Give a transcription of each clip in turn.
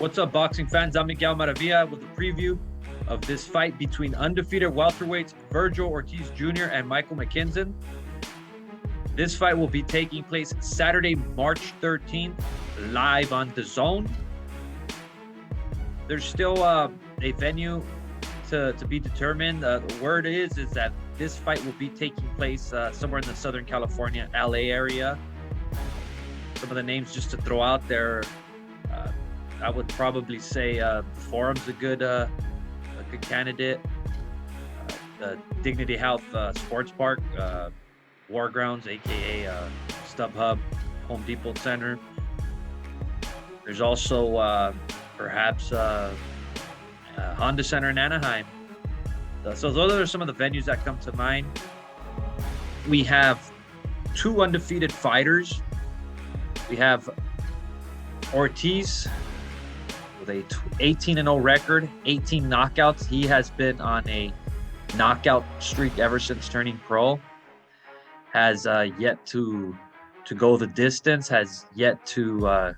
What's up, boxing fans? I'm Miguel Maravilla with a preview of this fight between undefeated welterweights Vergil Ortiz Jr. and Michael McKinson. This fight will be taking place Saturday, March 13th, live on DAZN. There's still a venue to be determined. The word is that this fight will be taking place somewhere in the Southern California, LA area. Some of the names just to throw out there, I would probably say Forum's a good candidate. The Dignity Health Sports Park, War Grounds, aka StubHub, Home Depot Center. There's also perhaps Honda Center in Anaheim. So those are some of the venues that come to mind. We have two undefeated fighters. We have Ortiz with a 18-0 record, 18 knockouts. He has been on a knockout streak ever since turning pro. Has yet to go the distance, has yet to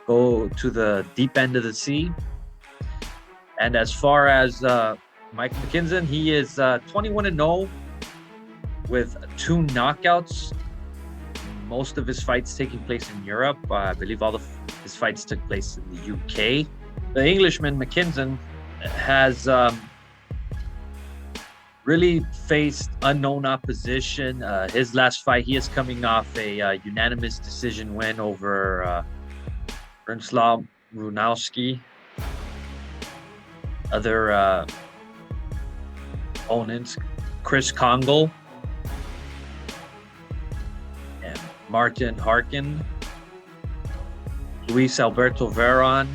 go to the deep end of the sea. And as far as Mike McKinson, he is 21-0 with 2 knockouts. Most of his fights taking place in Europe. I believe all his fights took place in the UK. The Englishman McKinson has really faced unknown opposition. His last fight, he is coming off a unanimous decision win over Bronislaw Runowski. Other opponents, Chris Kongo and Martin Harkin, Luis Alberto Veron.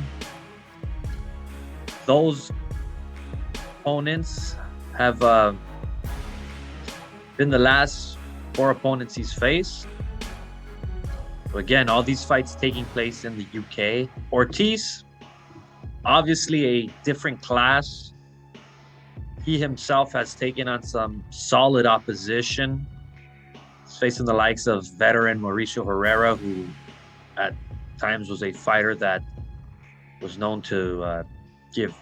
Those opponents have been the last 4 opponents he's faced. So again, all these fights taking place in the UK. Ortiz, obviously a different class. He himself has taken on some solid opposition. He's facing the likes of veteran Mauricio Herrera, who at times was a fighter that was known to give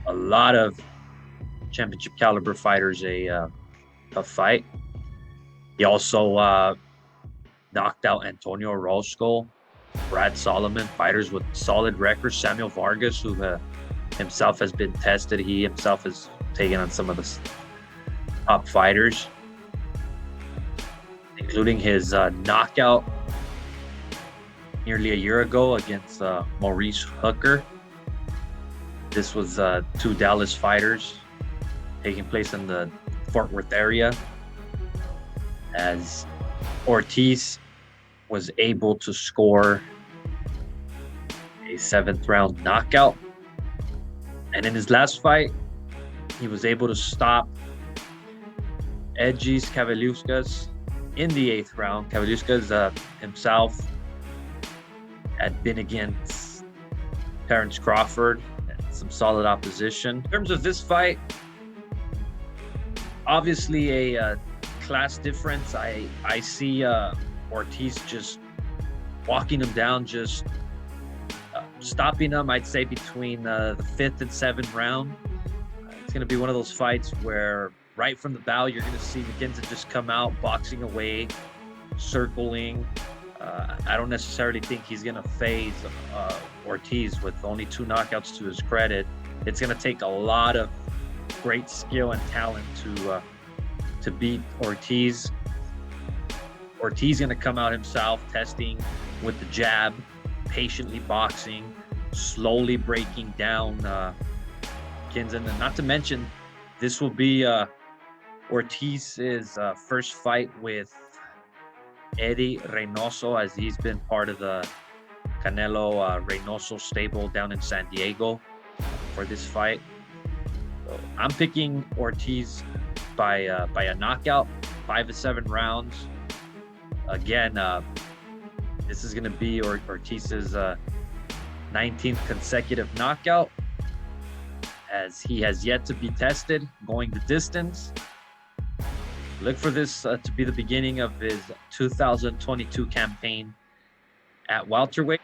a lot of championship caliber fighters a fight. He also knocked out Antonio Orozco, Brad Solomon, fighters with solid records. Samuel Vargas, who himself has been tested. He himself has taken on some of the top fighters, including his knockout nearly a year ago against Maurice Hooker. This was 2 Dallas fighters taking place in the Fort Worth area, as Ortiz was able to score a 7th round knockout. And in his last fight, he was able to stop Egis Kavaliauskas in the 8th round. Kavaliauskas himself had been against Terence Crawford, some solid opposition. In terms of this fight, obviously a class difference. I see Ortiz just walking him down, just stopping him, I'd say, between the 5th and 7th round. It's going to be one of those fights where right from the bow, you're going to see McKinson just come out, boxing away, circling. I don't necessarily think he's going to phase Ortiz with only 2 knockouts to his credit. It's going to take a lot of great skill and talent to beat Ortiz. Ortiz going to come out himself, testing with the jab, patiently boxing, slowly breaking down McKinson. And not to mention, this will be Ortiz's first fight with Eddie Reynoso, as he's been part of the Canelo Reynoso stable down in San Diego for this fight. So I'm picking Ortiz by a knockout, 5 to 7 rounds. Again, this is going to be Ortiz's 19th consecutive knockout, as he has yet to be tested going the distance. Look for this to be the beginning of his 2022 campaign at welterweight.